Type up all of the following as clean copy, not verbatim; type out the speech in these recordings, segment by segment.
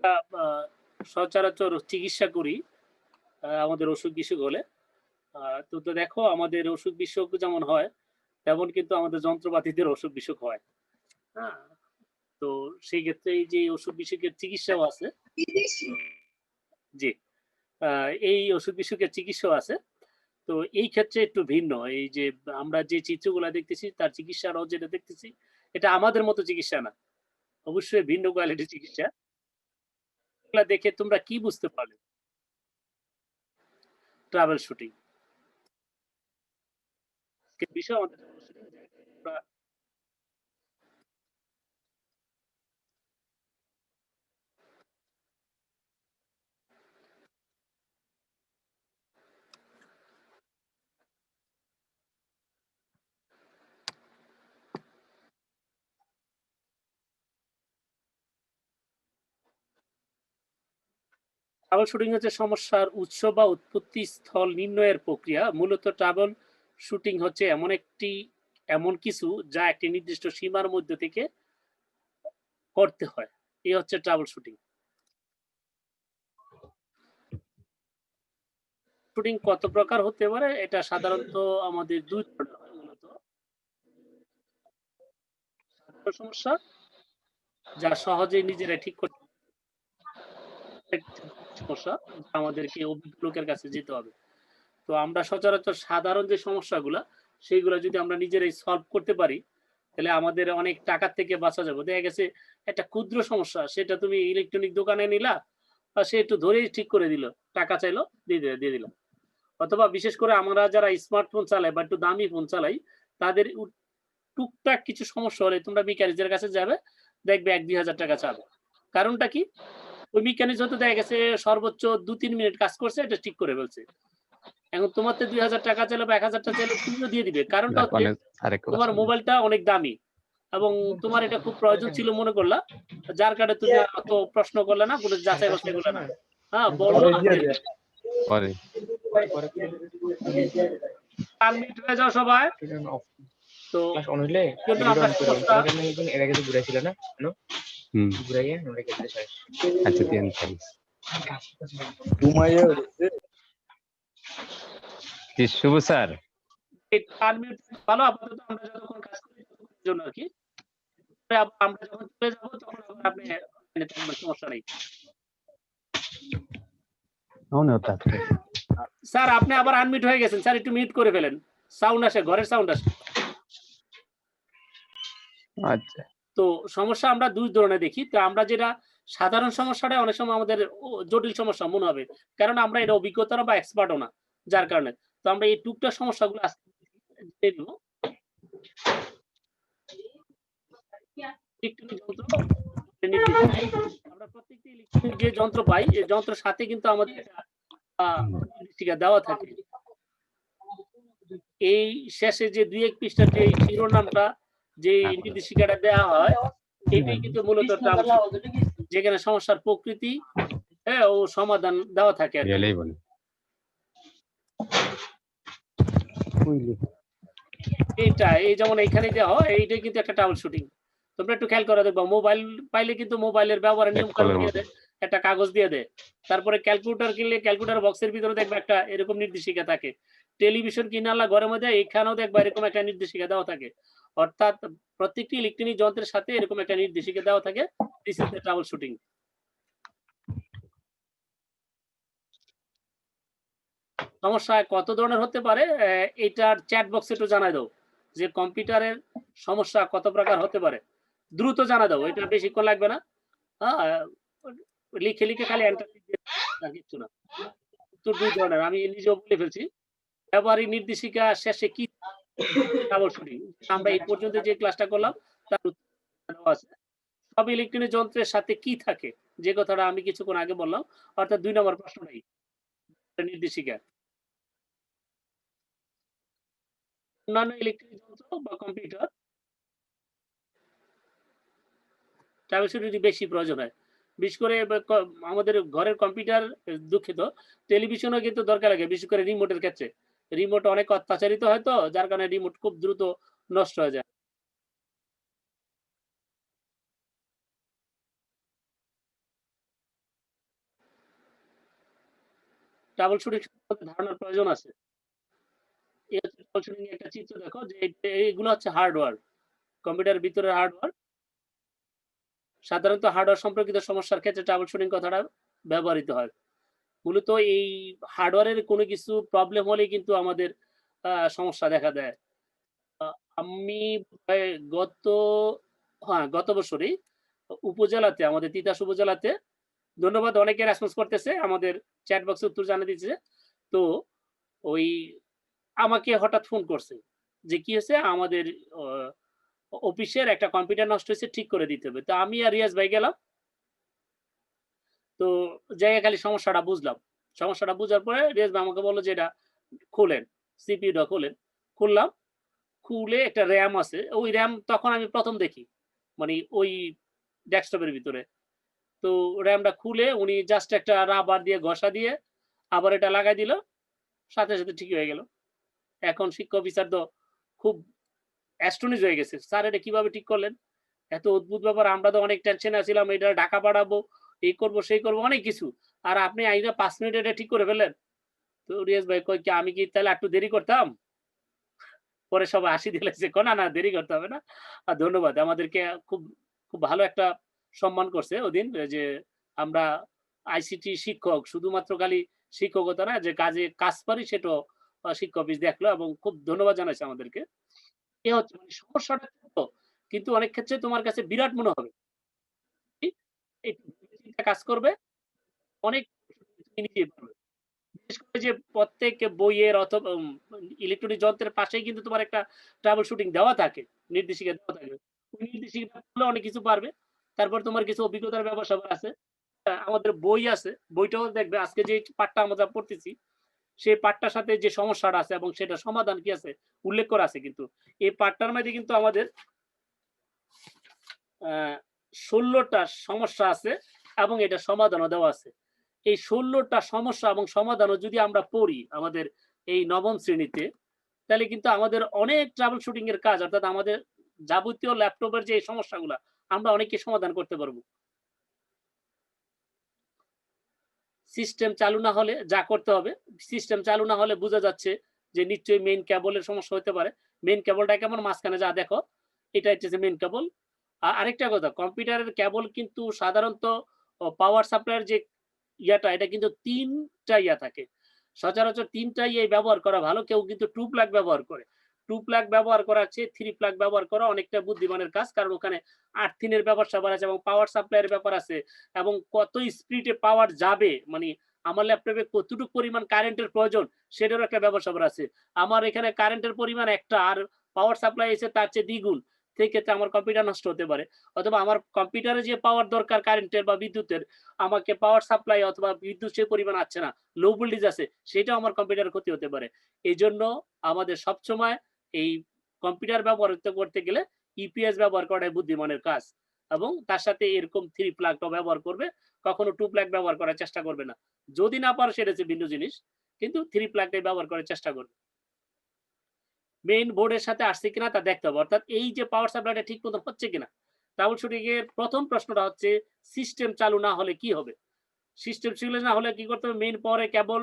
আহ, সচরাচর চিকিৎসা করি আমাদের অসুখ বিসুখ হলে। তো তো দেখো আমাদের অসুখ বিসুখ যেমন হয় তেমন কিন্তু আমাদের যন্ত্রপাতিদের অসুখ বিসুখ হয়। হ্যাঁ, তো সেই ক্ষেত্রে এই যে অসুখ বিসুখের চিকিৎসাও আছে। জি, এই অসুখ বিসুখের চিকিৎসাও আছে। তো এই ক্ষেত্রে একটু ভিন্ন। এই যে আমরা যে চিত্রগুলা দেখতেছি তার চিকিৎসাটাও যেটা দেখতেছি, এটা আমাদের মতো চিকিৎসা না। অবশ্যই ভিন্ন কোয়ালিটির চিকিৎসা। এগুলা দেখে তোমরা কি বুঝতে পারলে? Travel shooting. বিষয় আমাদের আমরা ট্রাভেল শুটিং হচ্ছে সমস্যার উৎস বা উৎপত্তি স্থল নির্ণয়ের প্রক্রিয়া। মূলত ট্রাভেল শুটিং হচ্ছে এমন কিছু যা একটি নির্দিষ্ট সীমার মধ্যে থেকে করতে হয়। এই হচ্ছে ট্রাভেল শুটিং। শুটিং কত প্রকার হতে পারে? এটা সাধারণত আমাদের ২ ধরনের হয় মূলত। সাধারণ সমস্যা যা সহজেই নিজেরাই ঠিক করতে সমস্যা যা আমাদেরকে অভিজ্ঞ লোকের কাছে যেতে হবে। তো আমরা সচরাচর সাধারণ যে সমস্যাগুলা সেইগুলা যদি আমরা নিজেরাই সলভ করতে পারি তাহলে আমাদের অনেক টাকার থেকে বাঁচা যাবে। দেখা গেছে একটা ক্ষুদ্র সমস্যা সেটা তুমি ইলেকট্রনিক দোকানে নিলা বা সে একটু ধরেই ঠিক করে দিল। টাকা চাইলো দিয়ে দিলাম। অথবা বিশেষ করে আমরা যারা স্মার্টফোন চালাই বা একটু দামি ফোন চালাই তাদের টুকটাক কিছু সমস্যা হলে তোমরা মেকানিকদের কাছে যাবে, দেখবে ১-২ হাজার টাকা চাবে। কারণটা কি? ওই মেকানিক হয়তো দেখা গেছে সর্বোচ্চ ২-৩ মিনিট কাজ করছে এটা ঠিক করে ফেলছে। এখন তোমার তো ২,০০০ টাকা চাইলে বা ১,০০০ টাকা চাইলে তুমিও দিয়ে দিবে। কারণটা হচ্ছে তোমার মোবাইলটা অনেক দামি এবং তোমার এটা খুব প্রয়োজন ছিল মনে করলা। যার কারণে তুমি আর অত প্রশ্ন করলে না, কোন যাচাই বাছাই করলে না। হ্যাঁ, বলল দিয়ে দিলে। পরে আনমিউট হয়ে যাও সবাই। তো ক্লাস অন হইলে কিন্তু আমরা সমস্যা এর আগে তো ঘুরাইছিল না কেন ঘুরাইয়া নোরে কেটে শেষ আচ্ছা দিন থ্যাঙ্কস ঘুমাইয়া কি শুভ স্যার আনমিউট ভালো আপাতত আমরা যতক্ষণ কাজ করি ততক্ষণের জন্য আরকি। আমরা যখন চলে যাব তখন আবার আপনি থাকবেন, সমস্যা নেই। স্যার আপনি আবার আনমিউট হয়ে গেছেন। স্যার একটু মিউট করে ফেলেন। সাউন্ড আসে, ঘরের সাউন্ড আসে। আচ্ছা তো সমস্যা আমরা ২ ধরনের দেখি। তো আমরা যেটা সাধারণ সমস্যাটা অনেক সময় আমাদের জটিল সমস্যা মনে হবে। কারণ আমরা এটা অভিজ্ঞতারও বা এক্সপার্টও না। যার কারণে। তো আমরা এই টুকটাক সমস্যাগুলো আজকে দেখব। ইলেকট্রনিক যন্ত্র আমরা প্রত্যেকটি ইলেকট্রনিক যে যন্ত্র পাই, এই যন্ত্রের সাথে কিন্তু আমাদের আ নির্দেশিকা দেওয়া থাকে। এই শেষে যে ২-১ পৃষ্ঠার যে শিরোনামটা যে নির্দেশিকাটা দেওয়া হয়, এটাই কিন্তু মূলত ট্রাবল শুটিং। যেখানে সমস্যার প্রকৃতি হ্যাঁ, ও সমাধান দেওয়া থাকে আরকি। রিয়েলেই বলে এইটা এই যেমন এইখানে দেওয়া হয় এইটাই কিন্তু একটা ট্রাবল শুটিং। তোমরা একটু খেয়াল করে দেখবা মোবাইল পাইলে কিন্তু মোবাইলের ব্যবহারের নিয়ম কানুন দিয়ে দেয়, একটা কাগজ দিয়ে দেয়। তারপরে ক্যালকুলেটর কিনলে ক্যালকুলেটর বক্সের ভিতরে দেখবা একটা এরকম নির্দেশিকা থাকে। টেলিভিশন কিনে আনলা ঘরের মধ্যে এখানেও দেখবা এরকম একটা নির্দেশিকা দেওয়া থাকে। অর্থাৎ প্রত্যেকটি ইলেকট্রনিক যন্ত্রের সাথে এরকম একটা নির্দেশিকা দেওয়া থাকে। This is the trouble shooting. সমস্যা কত ধরনের হতে পারে এটার চ্যাট বক্সে একটু জানায় দাও যে কম্পিউটারের সমস্যা কত প্রকার হতে পারে। দ্রুত জানা দাও, এটা বেশিক্ষণ লাগবে না। হ্যাঁ, লিখে খালি এন্টার দিয়ে আর কিচ্ছু না। তো ২ ধরনের আমি নিজেও বলে ফেলছি। ব্যবহারিক নির্দেশিকা শেষে কি ট্রাবল শুটিং। আমরা এই পর্যন্ত যে ক্লাসটা করলাম তার উত্তর দেওয়া আছে। সব ইলেকট্রনিক যন্ত্রের সাথে কি থাকে? যে কথাটা আমি কিছুক্ষণ আগে বললাম। অর্থাৎ ২ নম্বর প্রশ্নটাই নির্দেশিকা। অন্যান্য ইলেকট্রনিক যন্ত্র বা কম্পিউটার ট্রাবল শুটিং বেশি প্রয়োজন হয়। বিশেষ করে আমাদের ঘরের কম্পিউটার দুঃখিত টেলিভিশনও কিন্তু দরকার লাগে বিশেষ করে রিমোটের ক্ষেত্রে। রিমোট অনেক অত্যাচারিত হয় তো যার কারণে রিমোট খুব দ্রুত নষ্ট হয়ে যায়। ট্রাবল শুটিং সম্পর্কে ধারণার প্রয়োজন আছে। এই হচ্ছে ট্রাবল শুটিং এর একটা চিত্র দেখো যে এগুলো হচ্ছে হার্ডওয়্যার। কম্পিউটারের ভিতরের হার্ডওয়্যার। সাধারণত হার্ডওয়্যার সম্পর্কিত সমস্যার ক্ষেত্রে ট্রাবল শুটিং কথাটা ব্যবহৃত হয়। মূলত এই হার্ডওয়্যারের কোনো কিছু প্রবলেম হলেই কিন্তু আমাদের সমস্যা দেখা দেয়। আ আমি প্রায় গত গত বছরই উপজেলাতে আমাদের তিতাস উপজেলাতে ধন্যবাদ অনেকে রেসপন্স করতেছে। আমাদের চ্যাট বক্সে উত্তর জানিয়ে দিচ্ছে। তো ওই আমাকে হঠাৎ ফোন করছে। যে কি হয়েছে আমাদের অ অফিসের একটা কম্পিউটার নষ্ট হয়েছে ঠিক করে দিতে হবে। তো আমি আর রিয়াজ ভাই গেলাম। তো যাইয়া খালি সমস্যাটা বুঝলাম। সমস্যাটা বুঝার পরে রিয়াজ ভাই আমাকে বলল যে এটা খোলেন। সিপিইউটা খোলেন। খুললাম। খুলে একটা র‍্যাম আছে। ওই র‍্যাম তখন আমি ১ম দেখি। মানে ওই ডেস্কটপের ভিতরে। তো র‍্যামটা খুলে উনি জাস্ট একটা রাবার দিয়ে ঘষা দিয়ে আবার এটা লাগাই দিল। সাথে, সাথে ঠিক হয়ে গেল। এখন শিক্ষা অফিসার তো খুব অ্যাস্টোনিশ হয়ে গেছে। স্যার এটা কিভাবে ঠিক করলেন? এত অদ্ভুত ব্যাপার আমরা তো অনেক টেনশনে ছিলাম এটা ঢাকা পাঠাবো, এই করব সেই করব অনেক কিছু। আর আপনি আইনা ৫ মিনিটে এটা ঠিক করে ফেললেন। তো রিয়াজ ভাই কয় কি আমি কি তাহলে একটু দেরি করতাম? পরে সবাই হাসি দিয়ে লাগছে। কয় না, না দেরি করতে হবে না। ধন্যবাদ। আমাদেরকে খুব, খুব ভালো একটা সম্মান করছে ওদিন যে আমরা আইসিটি শিক্ষক শুধুমাত্র খালি শিক্ষকতা না যে কাজে কাজ পারি সেটাও শিক্ষা অফিস দেখলো এবং খুব ধন্যবাদ জানাইছে আমাদেরকে। এ হচ্ছে মানে সমস্যাটা ছোট কিন্তু অনেক ক্ষেত্রে তোমার কাছে বিরাট মনে হবে। একটু ভেবে চিন্তে কাজ করবে, অনেক তুমি নিজেই পারবে। বিশেষ করে যে প্রত্যেক বইয়ের অথবা ইলেকট্রনিক যন্ত্রের পাশেই কিন্তু তোমার একটা ট্রাবল শুটিং দেওয়া থাকে। নির্দেশিকা দেওয়া থাকে। ওই নির্দেশিকা পড়লে অনেক কিছু পারবে। তারপর তোমার কিছু অভিজ্ঞতার ব্যাপার-স্যাপার আছে। আমাদের বই আছে। বইটাও দেখবে আজকে যে পাঠটা আমরা পড়তেছি, সেই পাঠটার সাথে যে সমস্যাটা আছে এবং সেটার সমাধান কি আছে উল্লেখ করা আছে কিন্তু। এই পাঠটার মধ্যে কিন্তু আমাদের আ ১৬ টা সমস্যা আছে এবং এটার সমাধানও দেওয়া আছে। এই ১৬ টা সমস্যা এবং সমাধানও যদি আমরা পড়ি আমাদের এই ৯ম শ্রেণীতে, তাহলে কিন্তু আমাদের অনেক ট্রাবল শুটিং এর কাজ অর্থাৎ আমাদের যাবতীয় ল্যাপটপের যে সমস্যাগুলা আমরা অনেকই সমাধান করতে পারব। সিস্টেম চালু না হলে যা করতে হবে, সিস্টেম চালু না হলে বুঝা যাচ্ছে যে নিশ্চয়ই মেইন কেবলের সমস্যা হতে পারে। মেইন কেবলটা কেমন মাঝখানে যা দেখো, এটা হচ্ছে মেইন কেবল। আরেকটা কথা কম্পিউটারের কেবল কিন্তু সাধারণত পাওয়ার সাপ্লাইয়ের যে ইয়াটা এটা কিন্তু ৩ টা ইয়া থাকে। সচরাচর ৩ টা ইয়ে ব্যবহার করা ভালো। কেউ কিন্তু 2 প্লাগ ব্যবহার করে। 2 প্লাগ ব্যবহার করার চেয়ে 3 প্লাগ ব্যবহার করা অনেকটা বুদ্ধিমানের কাজ। কারণ ওখানে আর্থিং এর ব্যাপার-স্যাপার আছে এবং পাওয়ার সাপ্লাই এর ব্যাপার আছে এবং কত স্পিডে পাওয়ার যাবে মানে আমার ল্যাপটপে কতটুক পরিমাণ কারেন্টের প্রয়োজন সেটারও একটা ব্যাপার-স্যাপার আছে। আমার এখানে কারেন্টের পরিমাণ একটা আর পাওয়ার সাপ্লাই এসে তার চেয়ে দ্বিগুণ। সেক্ষেত্রে আমার কম্পিউটার নষ্ট হতে পারে। অথবা আমার কম্পিউটারে যে পাওয়ার দরকার কারেন্টের বা বিদ্যুতের, আমাকে পাওয়ার সাপ্লাই অথবা বিদ্যুৎ সে পরিমাণ আসছে না। লো ভোল্টেজ আছে, সেটাও আমার কম্পিউটারের ক্ষতি হতে পারে। এজন্য আমাদের সবসময় এই কম্পিউটার ব্যবহার করতে গেলে ইপিএস ব্যবহার করাটাই বুদ্ধিমানের কাজ। এবং তার সাথে এরকম 3 প্লাগটাও ব্যবহার করবে। কখনো 2 প্লাগ ব্যবহার করার চেষ্টা করবে না। যদি না পারো সেটা হচ্ছে ভিন্ন জিনিস। কিন্তু 3 প্লাগটাই ব্যবহার করার চেষ্টা করবে। মেইন বোর্ডের সাথে আসছে কিনা তা দেখতে হবে। অর্থাৎ এই যে পাওয়ার সাপ্লাইটা ঠিক মতো হচ্ছে কিনা। ট্রাবল শুটিং এর ১ম প্রশ্নটা হচ্ছে সিস্টেম চালু না হলে কি হবে? সিস্টেম চালু না হলে কি করতে হবে? মেইন পাওয়ারে কেবল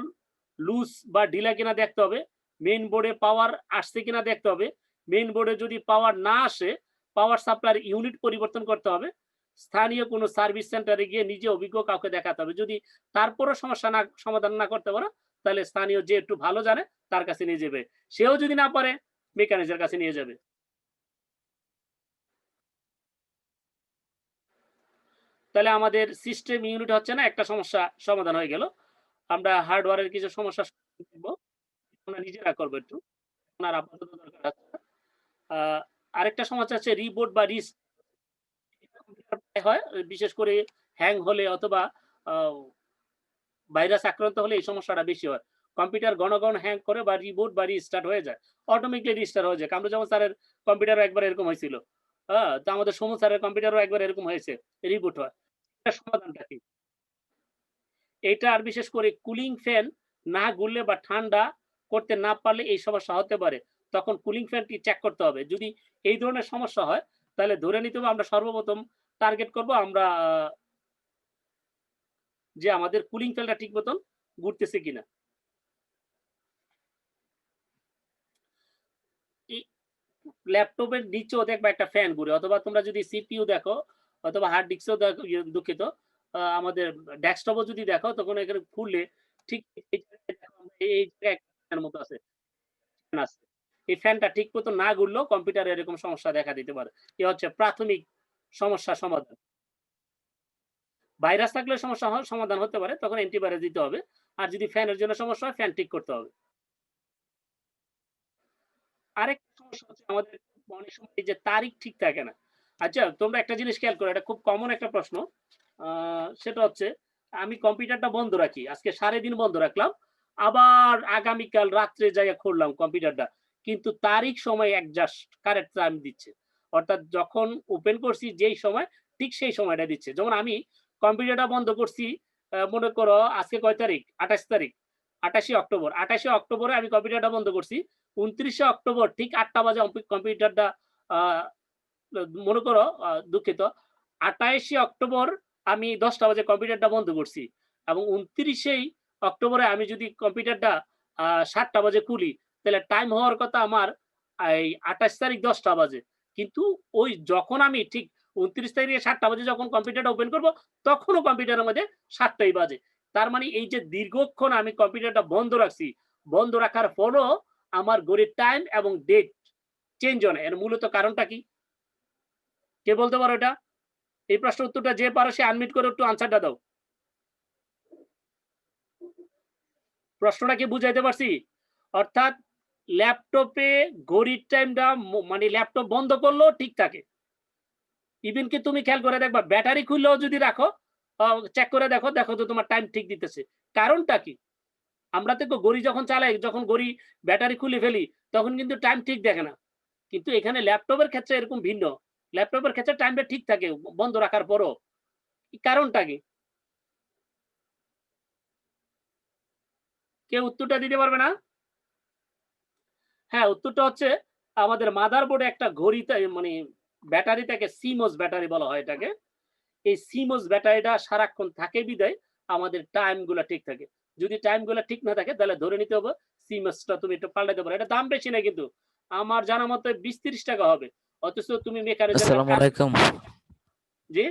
লুজ বা ঢিলা কিনা দেখতে হবে। মেইন বোর্ডে পাওয়ার আসছে কিনা দেখতে হবে। মেইন বোর্ডে যদি পাওয়ার না আসে, পাওয়ার সাপ্লাইয়ের ইউনিট পরিবর্তন করতে হবে। স্থানীয় কোনো সার্ভিস সেন্টারে গিয়ে নিজে অভিজ্ঞ কাউকে দেখাতে হবে। যদি তারপরও সমস্যা সমাধান না করতে পারো, তাহলে স্থানীয় যে একটু ভালো জানে তার কাছে নিয়ে যাবে। সেও যদি না পারে মেকানিজের কাছে নিয়ে যাবে। তাহলে আমাদের সিস্টেম ইউনিট হচ্ছে না একটা সমস্যা সমাধান হয়ে গেল। আমরা হার্ডওয়্যারের কিছু সমস্যা দেখব। আমরা নিজেরা করব একটু। আপনার আপাতত দরকার আছে না। আ আরেকটা সমস্যা হচ্ছে রিবোট বা হয় বিশেষ করে হ্যাং হলে অথবা আ ভাইরাস আক্রান্ত হলে এই সমস্যাটা বেশি হয়। কম্পিউটার ঘন, ঘন হ্যাং করে বা রিবুট বা রিস্টার্ট হয়ে যায়। অটোমেটিক্যালি রিস্টার্ট হয়ে যায়। কামরুজ্জামান স্যারের কম্পিউটারও একবার এরকম হয়েছিল। তো আমাদের সমু স্যারের কম্পিউটারও একবার এরকম হয়েছে। রিবুট হয়। এটার সমাধানটা কি? এটা আর বিশেষ করে কুলিং ফ্যান না ঘুরলে বা ঠান্ডা করতে না পারলে এই সমস্যা হতে পারে। তখন কুলিং ফ্যানটি চেক করতে হবে। যদি এই ধরনের সমস্যা হয় তাহলে ধরে নিতে হবে আমরা সর্বপ্রথম টার্গেট করব আমরা যে আমাদের কুলিং ফ্যানটা ঠিক মতন ঘুরতেছে কিনা। ল্যাপটপের নিচেও দেখবা একটা ফ্যান ঘুরে, অথবা তোমরা যদি সিপিইউ দেখো অথবা হার্ড ডিস্কও দেখো, দুঃখিত, আমাদের ডেস্কটপও যদি দেখো, তখন এখানে খুললে ঠিক এই জায়গায় দেখো এই জায়গায় একটা ফ্যানের মতো আছে, ফ্যান আছে। এই ফ্যানটা ঠিক মতো না ঘুরলেও কম্পিউটারে এরকম সমস্যা দেখা দিতে পারে। এ হচ্ছে প্রাথমিক সমস্যা সমাধান। ভাইরাস থাকলে সমস্যা সমাধান হতে পারে, তখন অ্যান্টিভাইরাস দিতে হবে। আর যদি ফ্যানের জন্য সমস্যা হয়, ফ্যান ঠিক করতে হবে। আরেকটা সমস্যা হচ্ছে আমাদের অনেক সময় এই যে তারিখ ঠিক থাকে না। আচ্ছা, তোমরা একটা জিনিস খেয়াল করো, এটা খুব কমন একটা প্রশ্ন। সেটা হচ্ছে আমি কম্পিউটারটা বন্ধ রাখি, আজকে সারাদিন বন্ধ রাখলাম, আবার আগামীকাল রাত্রে যাইয়া খুললাম কম্পিউটারটা, কিন্তু তারিখ সময় অ্যাডজাস্ট কারেক্ট টাইম দিচ্ছে। অর্থাৎ যখন ওপেন করছি যেই সময়, ঠিক সেই সময়টা দিচ্ছে। যেমন আমি কম্পিউটারটা বন্ধ করছি, মনে করো আজকে কয় তারিখ? ২৮ তারিখ, ২৮শে অক্টোবর। ২৮শে অক্টোবরে আমি কম্পিউটারটা বন্ধ করছি। ২৯শে অক্টোবর ঠিক ৮টা বাজে কম্পিউটারটা আ মনে করো, দুঃখিত, ২৮শে অক্টোবর আমি ১০টা বাজে কম্পিউটারটা বন্ধ করছি, এবং ২৯ অক্টোবরে আমি যদি কম্পিউটারটা ৭টা বাজে খুলি, তাহলে টাইম হওয়ার কথা আমার এই ২৮ তারিখ ১০টা বাজে। কিন্তু ওই যখন আমি ঠিক ২৯ তারিখে ৭টা বাজে যখন কম্পিউটারটা ওপেন করব, তখনও কম্পিউটারের মধ্যে ৭টাই বাজে। তার মানে এই যে দীর্ঘক্ষণ আমি কম্পিউটারটা বন্ধ রাখছি, বন্ধ রাখার পরও আমার ঘড়ির টাইম এবং ডেট চেঞ্জ হয় না। এর মূলত কারণটা কি? কে বলতে পারো এটা? এই প্রশ্নের উত্তরটা যে পারো সে আনমিউট করে একটু আনসারটা দাও। প্রশ্নটা কি বুঝাইতে পারছি? অর্থাৎ ল্যাপটপে ঘড়ির টাইমটা মানে ল্যাপটপ বন্ধ করলেও ঠিক থাকে। ইভেন কি তুমি খেয়াল করে দেখবা, ব্যাটারি খুললেও যদি রাখো, চেক করে দেখো, দেখো তো তোমার টাইম ঠিক দিতেছে। কারণটা কি? আমরা তো ঘড়ি যখন চালাই, যখন ঘড়ি ব্যাটারি খুলে ফেলি, তখন কিন্তু টাইম ঠিক দেখে না। কিন্তু এখানে ল্যাপটপের ক্ষেত্রে এরকম ভিন্ন। ল্যাপটপের ক্ষেত্রে টাইমটা ঠিক থাকে বন্ধ রাখার পরও। কারণটা কি? কেউ উত্তরটা দিতে পারবে না? হ্যাঁ, উত্তরটা হচ্ছে আমাদের মাদারবোর্ডে একটা ঘড়িতে মানে ব্যাটারি থাকে, সিমোস ব্যাটারি বলা হয় এটাকে। এই সিমোস ব্যাটারিটা সারাক্ষণ থাকে বিধায় আমাদের টাইম গুলা ঠিক থাকে। যদি টাইম গুলা ঠিক না থাকে, তাহলে ধরে নিতে হবে সিমোসটা তুমি একটু পাল্টাতে পারো। এটা দাম বেশি না কিন্তু। আমার জানা মতে ২০-৩০ টাকা হবে। অথচ তুমি মেকানিজের আসসালামু আলাইকুম। জি?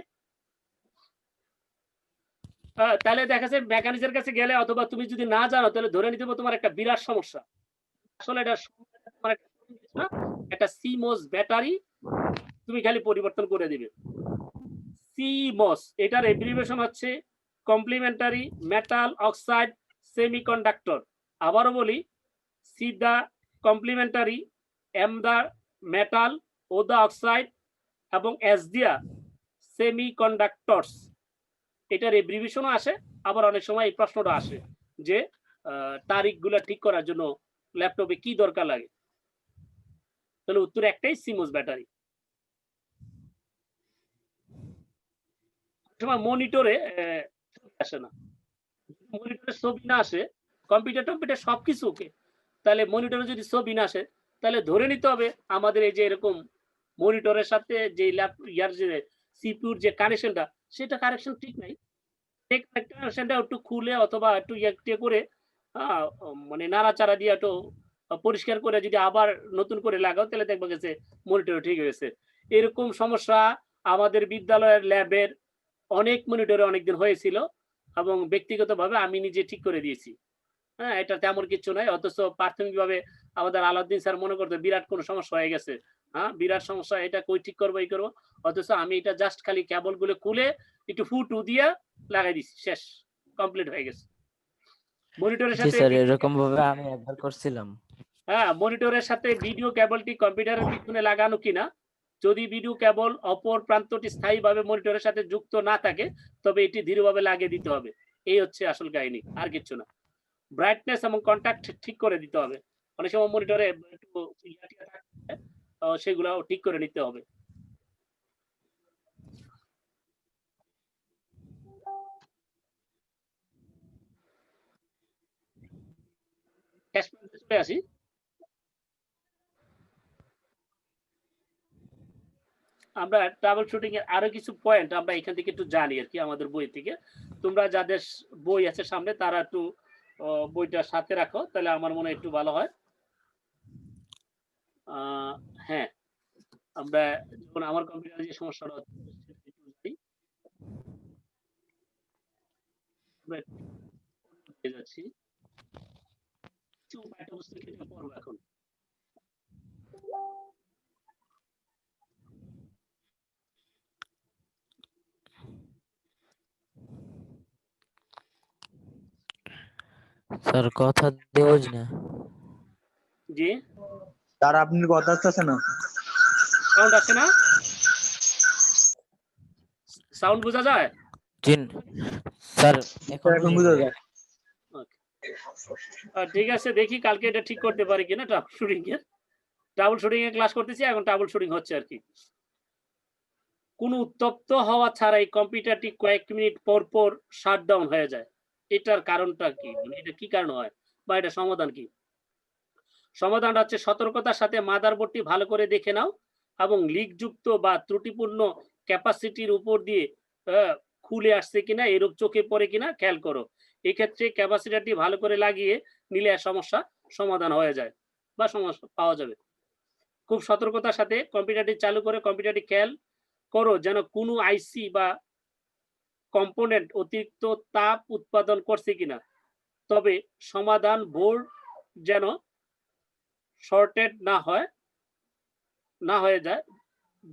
তাহলে দেখা যায় মেকানিজের কাছে গেলে, অথবা তুমি যদি না জানো, তাহলে ধরে নিতে হবে তোমার একটা বিরাট সমস্যা। আসলে এটা তোমার একটা সিমোস ব্যাটারি তুমি খালি পরিবর্তন করে দিবে। সিমোস এটার অ্যাব্রিভিয়েশন হচ্ছে কমপ্লিমেন্টারি মেটাল অক্সাইড সেমিকন্ডাক্টর। আবারও বলি, সি দা কমপ্লিমেন্টারি, এম দা মেটাল, ও দা অক্সাইড এবং এস দিয়া সেমিকন্ডাক্টরস। এটার অ্যাব্রিভিয়েশনও আসে। আবার অনেক সময় এই প্রশ্নটা আসে যে তারিখগুলা ঠিক করার জন্য ল্যাপটপে কি দরকার লাগে? তাহলে উত্তর একটাই, সিমোস ব্যাটারি। সময় মনিটরে আসে না, মনিটরে ছবি না আসে, কম্পিউটার সবকিছু ওকে, তাহলে মনিটরে যদি ছবি না আসে, তাহলে ধরে নিতে হবে আমাদের এই যে এরকম মনিটরের সাথে যে ইয়ার যে সিপিউর যে কানেকশনটা, সেটা কানেকশন ঠিক নাই। সেই কানেকশনটা একটু খুলে অথবা একটু ইয়ে করে মানে নাড়াচাড়া দিয়ে একটু পরিষ্কার করে যদি আবার নতুন করে লাগাও, তাহলে দেখবা গেছে মনিটর ঠিক হয়েছে। এরকম সমস্যা আমাদের বিদ্যালয়ের ল্যাবের অনেক মনিটরে অনেকদিন হয়েছিল, এবং ব্যক্তিগতভাবে আমি নিজে ঠিক করে দিয়েছি। হ্যাঁ, এটা তেমন কিছু নয়। অথচ প্রাথমিকভাবে আমাদের আলাউদ্দিন স্যার মনে করতো বিরাট কোনো সমস্যা হয়ে গেছে। হ্যাঁ, বিরাট সমস্যা, এটা কই ঠিক করবো, এই করবো। অথচ আমি এটা জাস্ট খালি কেবল গুলো খুলে একটু ফু দিয়া লাগাই দিছি, শেষ, কমপ্লিট হয়ে গেছে। মনিটরের জি সাথে স্যার, এরকম ভাবে আমি একবার করছিলাম। হ্যাঁ, মনিটরের সাথে ভিডিও কেবলটি কম্পিউটারের পিছনে লাগানো কিনা, যদি ভিডিও কেবল অপর প্রান্তটি স্থায়ীভাবে মনিটরের সাথে যুক্ত না থাকে, তবে এটি দৃঢ়ভাবে লাগিয়ে দিতে হবে। এই হচ্ছে আসল কাহিনী, আর কিছু না। ব্রাইটনেস এবং কন্ট্যাক্ট ঠিক করে দিতে হবে। অনেক সময় মনিটরে একটু সেগুলো ঠিক করে নিতে হবে। চলে আসি। আমরা ট্রাবল শুটিং এর আরো কিছু পয়েন্ট আমরা এখান থেকে একটু জানি আর কি, আমাদের বই থেকে। তোমরা যাদের বই আছে সামনে, তারা একটু বইটা সাথে রাখো, তাহলে আমার মনে হয় একটু ভালো হয়। হ্যাঁ, আমরা যখন আমার কম্পিউটারে যে সমস্যাটা হচ্ছে সেটা একটু বুঝি। আমরা পেয়ে যাচ্ছি কিছু পাঠ্যপুস্তক থেকে পড়বো এখন। স্যার কথা দিয়ে বুঝি না। জি স্যার আপনার কথা আসতেছে না। সাউন্ড আসে না? সাউন্ড বোঝা যায়? জি স্যার এখন এখন বুঝা বুঝা যায়। যায়। ঠিক আছে, দেখি কালকে এটা ঠিক করতে পারি কিনা। ট্রাবল শুটিং এর ক্লাস করতেছি, এখন ট্রাবল শুটিং হচ্ছে আর কি। কোনো উত্তপ্ত হওয়া ছাড়াই কম্পিউটারটি কয়েক মিনিট পর পর শাটডাউন হয়ে যায়। এটার কারণটা কি? মানে এটা কি কারণে হয় বা এটা সমাধান কি? সমাধানটা হচ্ছে সতর্কতার সাথে মাদারবোর্ডটি ভালো করে দেখে নাও এবং লিকযুক্ত বা ত্রুটিপূর্ণ ক্যাপাসিটির উপর দিয়ে খুলে আসছে কিনা, এরূপ চোখে পড়ে কিনা খেয়াল করো। এক্ষেত্রে ক্যাপাসিটরটি ভালো করে লাগিয়ে নিলে সমস্যা সমাধান হয়ে যায় বা সমস্যা পাওয়া যাবে। খুব সতর্কতার সাথে কম্পিউটারটি চালু করে কম্পিউটারটি খেয়াল করো যেন কোনো আইসি বা কম্পোনেন্ট অতিরিক্ত তাপ উৎপাদন করছে কিনা। তবে সমাধান বোর্ড যেন শর্টেড না হয়ে যায়।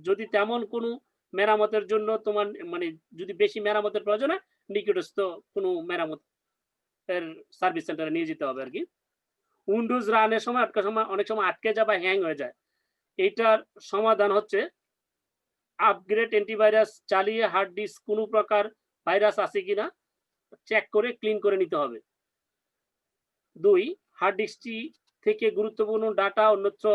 যদি তেমন কোনো মেরামতের জন্য তোমার মানে যদি বেশি মেরামতের প্রয়োজন হয়, নিকটস্থ কোনো মেরামতের সার্ভিস সেন্টারে নিয়ে যেতে হবে আর কি। উইন্ডোজ রানের সময় অনেক সময় আটকে যায় বা হ্যাং হয়ে যায়। এইটার সমাধান হচ্ছে আপগ্রেড অ্যান্টিভাইরাস চালিয়ে হার্ড ডিস্ক কোনো প্রকার ভাইরাস আছে কিনা চেক করে ক্লিন করে নিতে হবে। 2, হার্ড ডিস্কটি থেকে গুরুত্বপূর্ণ ডাটা অন্যত্র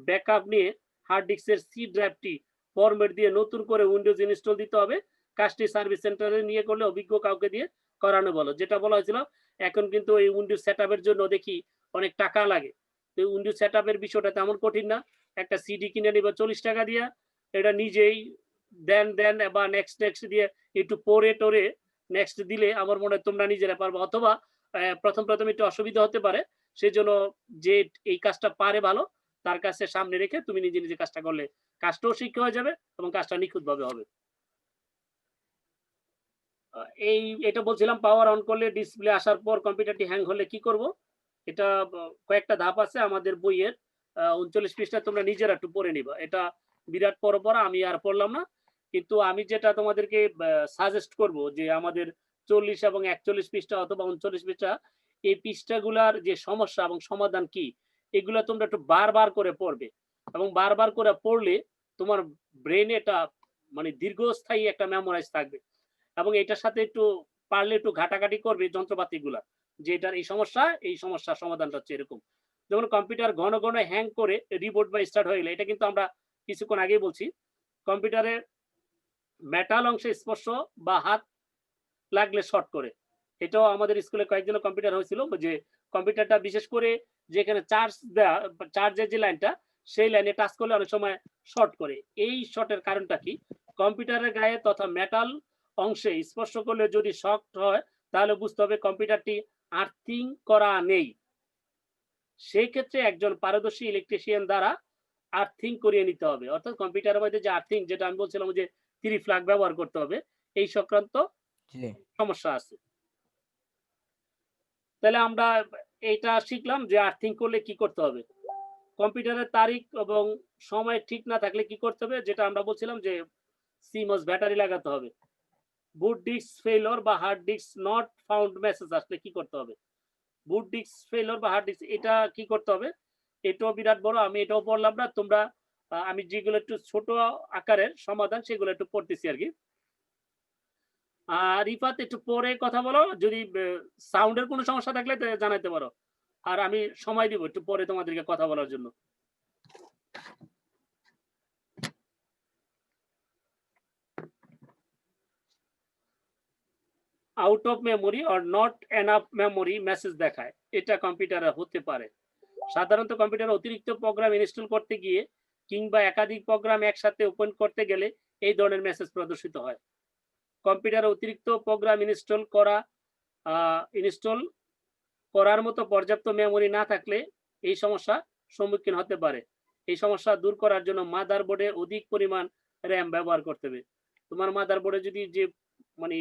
ব্যাকআপ নিয়ে হার্ড ডিস্কের সি ড্রাইভটি ফরম্যাট দিয়ে নতুন করে উইন্ডোজ ইনস্টল দিতে হবে। কাজটি সার্ভিস সেন্টারে নিয়ে করলে অভিজ্ঞ কাউকে দিয়ে করানো বলো। যেটা বলা হয়েছিল, এখন কিন্তু এই উইন্ডোজ সেটআপের জন্য দেখি অনেক টাকা লাগে। তো উইন্ডোজ সেটআপের বিষয়টা তেমন কঠিন না। একটা সিডি কিনে নিবা 40 টাকা দিয়ে, এটা নিজেই দেন বা নেক্সট দিয়ে একটু পরে টরে নেক্সট দিলে আমার মনে হয় তোমরা নিজেরা পারবে। অথবা প্রথম একটু অসুবিধা হতে পারে, সেজন্য যে এই কাজটা পারে ভালো তার কাছে সামনে রেখে তুমি নিজে কাজটা করলে কাজটাও শিক্ষা হয়ে যাবে এবং কাজটা নিখুঁতভাবে হবে। এটা বলছিলাম, পাওয়ার অন করলে ডিসপ্লে আসার পর কম্পিউটারটি হ্যাং হলে কি করব? এটা কয়েকটা ধাপ আছে আমাদের বইয়ের ৩৯ পৃষ্ঠা, তোমরা নিজেরা একটু পড়ে নিবা। এটা বিরাট পড়া আমি আর পড়লাম না। কিন্তু আমি যেটা তোমাদেরকে সাজেস্ট করব যে আমাদের ৪০ এবং ৪১ পৃষ্ঠা অথবা ৩৯ পৃষ্ঠা, এই পৃষ্ঠাগুলার যে সমস্যা এবং সমাধান কি, এগুলা তোমরা একটু বারবার করে পড়বে এবং বারবার করে পড়লে তোমার ব্রেইনে এটা মানে দীর্ঘস্থায়ী একটা মেমোরাইজ থাকবে। এবং এটার সাথে একটু পারলে একটু ঘাটাঘাটি করবে যন্ত্রপাতিগুলা, যে এটার এই সমস্যার সমাধানটা হচ্ছে এরকম। যেমন কম্পিউটার ঘন হ্যাং করে রিবোট বা স্টার্ট হয়ে গেলে, এটা কিন্তু আমরা কিছুক্ষণ আগেই বলছি, কম্পিউটারের মেটাল অংশে স্পর্শ বা হাত লাগলে শর্ট করে। এটাও আমাদের স্কুলে কয়েকজনের কম্পিউটার হয়েছিল যে কম্পিউটারটা বিশেষ করে যেখানে চার্জের যে লাইনটা, সেই লাইনে টাচ করলে অনেক সময় শর্ট করে। এই শর্টের কারণটা কি? কম্পিউটারের গায়ে তথা মেটাল অংশে স্পর্শ করলে যদি শক হয়, তাহলে বুঝতে হবে কম্পিউটারটি আর্থিং করা নেই। সেই ক্ষেত্রে একজন পারদর্শী ইলেকট্রিশিয়ান দ্বারা আর্থিং করিয়ে নিতে হবে। অর্থাৎ কম্পিউটারের মধ্যে যে আর্থিং, যেটা আমি বলছিলাম যে 3 ফ্ল্যাগ ব্যবহার করতে হবে, এই সংক্রান্ত জি সমস্যা আছে। তাহলে আমরা এইটা শিখলাম যে আর্থিং করলে কি করতে হবে। কম্পিউটারের তারিখ এবং সময় ঠিক না থাকলে কি করতে হবে, যেটা আমরা বলছিলাম যে সিমস ব্যাটারি লাগাতে হবে। বুট ডিস্ক ফেইলিওর বা hard disk not found message আসলে কি করতে হবে? বুট ডিস্ক ফেইলিওর বা হার্ড ডিস্ক, এটা কি করতে হবে? এটাও বিরাট বড়, আমি এটাও পড়লাম না। তোমরা আমি যেগুলো একটু ছোট আকারের সমাধান সেগুলো একটু পড়তেছি আর কি। রিফাত একটু পরে কথা বলো, যদি সাউন্ডের কোনো সমস্যা থাকলে জানাইতে পারো। আর আমি সময় দিব একটু পরে তোমাদেরকে কথা বলার জন্য। Out of memory or not enough memory message দেখায়, এটা কম্পিউটারে হতে পারে। সাধারণত কম্পিউটারে অতিরিক্ত প্রোগ্রাম ইনস্টল করতে গিয়ে কিংবা একাধিক প্রোগ্রাম একসাথে ওপেন করতে গেলে এই ধরনের মেসেজ প্রদর্শিত হয়। কম্পিউটারে অতিরিক্ত প্রোগ্রাম ইনস্টল করার মতো পর্যাপ্ত মেমোরি না থাকলে এই সমস্যা সম্মুখীন হতে পারে। এই সমস্যা দূর করার জন্য মাদারবোর্ডে অধিক পরিমাণ র্যাম ব্যবহার করতে হবে। তোমার মাদারবোর্ডে যদি যে মানে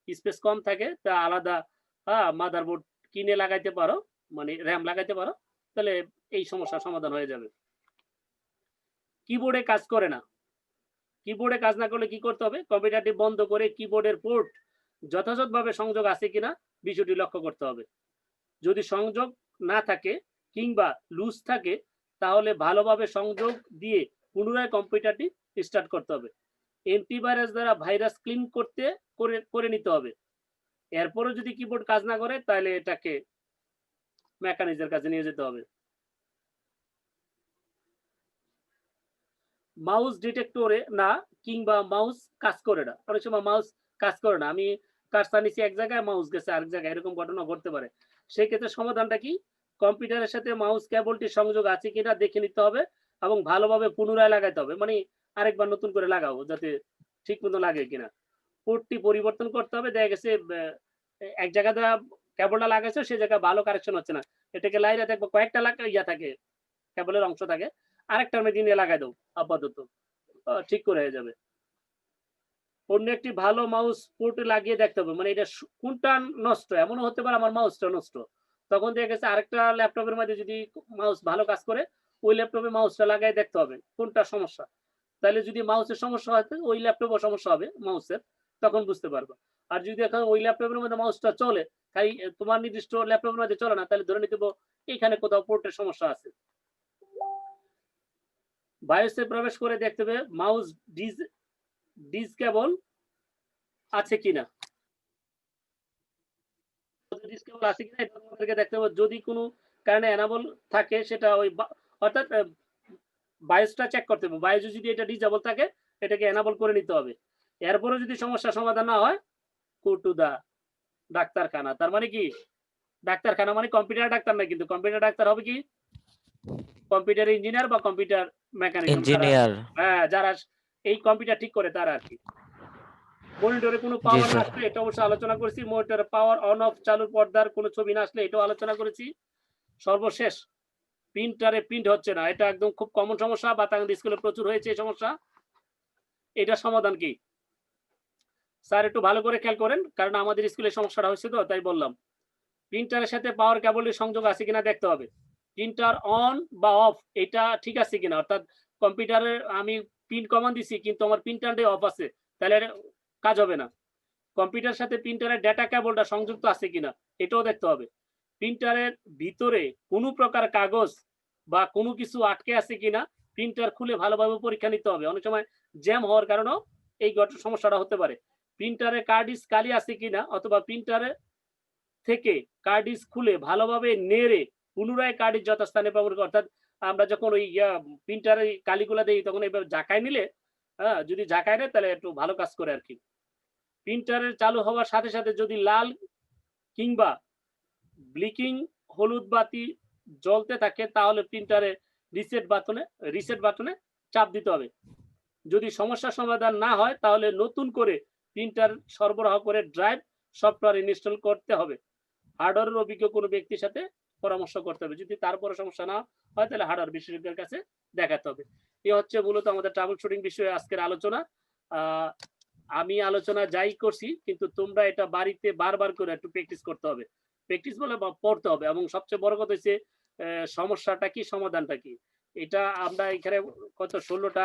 স্পেস কম থাকে তা আলাদা মাদারবোর্ড কিনে লাগাইতে পারো, মানে র্যাম লাগাইতে পারো, তাহলে এই সমস্যার সমাধান হয়ে যাবে। কিবোর্ডে কাজ করে না। কিবোর্ডে কাজ না করলে কি করতে হবে? কম্পিউটারটি বন্ধ করে কিবোর্ডের পোর্ট যথাযথভাবে সংযোগ আছে কিনা বিষয়টি লক্ষ্য করতে হবে। যদি সংযোগ না থাকে কিংবা লুজ থাকে তাহলে ভালোভাবে সংযোগ দিয়ে পুনরায় কম্পিউটারটি স্টার্ট করতে হবে। অ্যান্টিভাইরাস দ্বারা ভাইরাস ক্লিন করে নিতে হবে। এরপরও যদি কিবোর্ড কাজ না করে তাহলে এটাকে মেকানিজের কাছে নিয়ে যেতে হবে। মাউস ডিটেক্টরে না কিংবা মাউস কাজ করে না, অনেক সময় মাউস কাজ করে না, আমি কাজটা নিচ্ছি এক জায়গায়, মাউস গেছে আরেক জায়গায়, এরকম ঘটনা ঘটতে পারে। সেই ক্ষেত্রে সমাধানটা কি? কম্পিউটারের সাথে মাউস কেবলটি সংযোগ আছে কিনা দেখে নিতে হবে এবং ভালোভাবে পুনরায় লাগাইতে হবে, মানে আরেকবার নতুন করে লাগাও যাতে ঠিক মতো লাগে কিনা। পোর্টটি পরিবর্তন করতে হবে। দেখা গেছে এক জায়গায় কেবলটা লাগাইছো সে জায়গায় ভালো কানেকশন হচ্ছে না, এটাকে লাইনে দেখবো কয়েকটা থাকে কেবলের অংশ থাকে, আরেকটার মধ্যে নিয়ে লাগাই দাও, আপাতত ঠিক করে হয়ে যাবে। অন্য একটি ভালো মাউস পোর্টে লাগিয়ে দেখতে হবে, মানে এটা কোনটা নষ্ট, এমনও হতে পারে আমার মাউসটা নষ্ট, তখন দেখা গেছে আরেকটা ল্যাপটপের মধ্যে যদি মাউস ভালো কাজ করে ওই ল্যাপটপে মাউসটা লাগাই দেখতে হবে কোনটা সমস্যা। তাহলে যদি মাউসের সমস্যা হয় ওই ল্যাপটপের সমস্যা হবে মাউসের, তখন বুঝতে পারবে। আর যদি এখন ওই ল্যাপটপের মধ্যে মাউসটা চলে তাই তোমার নির্দিষ্ট ল্যাপটপের মধ্যে চলে না, তাহলে ধরে নিতে হবে এখানে কোথাও পোর্টের সমস্যা আছে। বায়োসে প্রবেশ করে দেখতে হবে মাউস ডিসকেবল আছে কিনা। ডিসকেবল আছে কিনা এটা তোমাদেরকে দেখতে হবে। যদি কোনো কারণে এনাবল থাকে সেটা ওই অর্থাৎ বায়োসটা চেক করতে হবে। বায়োস যদি এটা ডিসেবল থাকে এটাকে এনাবল করে নিতে হবে। এরপরও যদি সমস্যার সমাধান না হয় গো টু দা ডাক্তারখানা। তার মানে কি ডাক্তারখানা মানে কম্পিউটার ডাক্তার না, কিন্তু কম্পিউটার ডাক্তার হবে কি কম্পিউটার ইঞ্জিনিয়ার বা কম্পিউটার মেকানিক, ইঞ্জিনিয়ার। হ্যাঁ যারা এই কম্পিউটার ঠিক করে তারা আর কি। মনিটরে কোনো জি পাওয়ার না স্যার। আসলে এটা অবশ্যই আলোচনা করেছি। মনিটরে পাওয়ার অন অফ চালুর পর্দার কোনো ছবি না আসলে এটাও আলোচনা করেছি। সর্বশেষ প্রিন্টারে প্রিন্ট হচ্ছে না, এটা একদম খুব কমন সমস্যা, বাতাঙ্গা স্কুলে প্রচুর হয়েছে এই সমস্যা। এটা সমাধান কি স্যার একটু ভালো করে খেয়াল করেন, কারণ আমাদের স্কুলে সমস্যাটা হয়েছে তো তাই বললাম। প্রিন্টারের সাথে পাওয়ার কেবলের সংযোগ আছে কিনা দেখতে হবে। প্রিন্টার অন বা অফ এটা ঠিক আছে কিনা, অর্থাৎ কম্পিউটারের আমি প্রিন্ট কমান্ড দিছি কিন্তু আমার প্রিন্টারটা অফ আছে, তাহলে কাজ হবে না। কম্পিউটারের সাথে প্রিন্টারের ডেটা কেবলটা সংযুক্ত আছে কিনা এটাও দেখতে হবে। প্রিন্টারের ভিতরে কোনো প্রকার কাগজ বা কোনো কিছু আটকে আছে কিনা প্রিন্টার খুলে ভালোভাবে পরীক্ষা নিতে হবে। অনেক সময় জ্যাম হওয়ার কারণেও এই সমস্যাটা হতে পারে। প্রিন্টারে কার্ডিস খালি আছে কিনা অথবা প্রিন্টারে থেকে কার্ডিস খুলে ভালোভাবে নেড়ে পুনরায় কার্ডিস যথাস্থানে ব্যবহার করে, অর্থাৎ আমরা যখন ওই প্রিন্টারে কালিগুলা দেই তখন এইভাবে ঝাঁকায় নিলে যদি ঝাঁকায় নেয় তাহলে একটু ভালো কাজ করে আর কি। প্রিন্টারের চালু হওয়ার সাথে সাথে যদি লাল কিংবা ব্লিকিং হলুদ বাতি জ্বলতে থাকে তাহলে প্রিন্টারে রিসেট বাটনে চাপ দিতে হবে। যদি সমস্যার সমাধান না হয় তাহলে নতুন করে প্রিন্টার সরবরাহ করে ড্রাইভ সফটওয়্যার ইনস্টল করতে হবে। হার্ডওয়্যারের অভিজ্ঞ কোনো ব্যক্তির সাথে পরামর্শ করতে হবে। যদি তারপরে সমস্যা না হয় তাহলে হার্ডওয়্যার বিশেষজ্ঞের কাছে দেখাতে হবে। এই হচ্ছে মূলত আমাদের ট্রাবল শুটিং বিষয়ে আজকের আলোচনা। আমি আলোচনা যাই করছি কিন্তু তোমরা এটা বাড়িতে বারবার করে একটু প্র্যাকটিস করতে হবে। প্র্যাকটিস বলে পড়তে হবে, এবং সবচেয়ে বড় কথা হচ্ছে সমস্যাটা কি সমাধানটা কি। এটা আমরা এখানে কত 16টা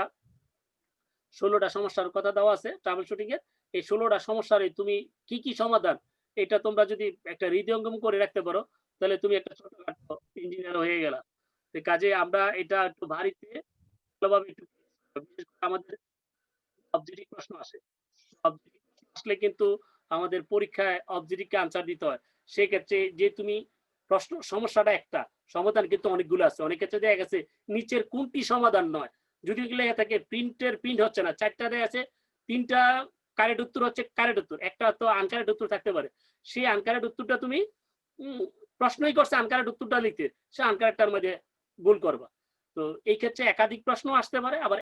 সমস্যার কথা দেওয়া আছে ট্রাবল শুটিং এর। এই 16টা সমস্যার তুমি কি কি সমাধান এটা তোমরা যদি একটা হৃদয়ঙ্গম করে রাখতে পারো তাহলে তুমি একটা ছোটখাটো ইঞ্জিনিয়ার হয়ে গেলা। কাজে আমরা এটা একটু বাড়িতে ভালোভাবে একটু বিশেষ করে আমাদের অবজেক্টিভ প্রশ্ন আসে, অবজেক্টিভ আসলে কিন্তু আমাদের পরীক্ষায় অবজেক্টিভকে আনসার দিতে হয়। সেক্ষেত্রে যে তুমি প্রশ্ন সমস্যাটা একটা সমাধান কিন্তু অনেকগুলো আছে। অনেক ক্ষেত্রে দেখা গেছে নিচের কোনটি সমাধান নয়, যদি লেখা থাকে প্রিন্ট হচ্ছে না, 4টা দেয়া আছে, 3টা কারেক্ট উত্তর হচ্ছে কারেক্ট উত্তর, একটা তো আনকারেক্ট উত্তর থাকতে পারে। সেই আনকারেক্ট উত্তরটা তুমি প্রশ্নই করছে আনকারেক্ট উত্তরটা লিখতে, সে আনকারেক্টটার মধ্যে ভুল করবা। তো এই ক্ষেত্রে একাধিক প্রশ্ন আসতে পারে, আবার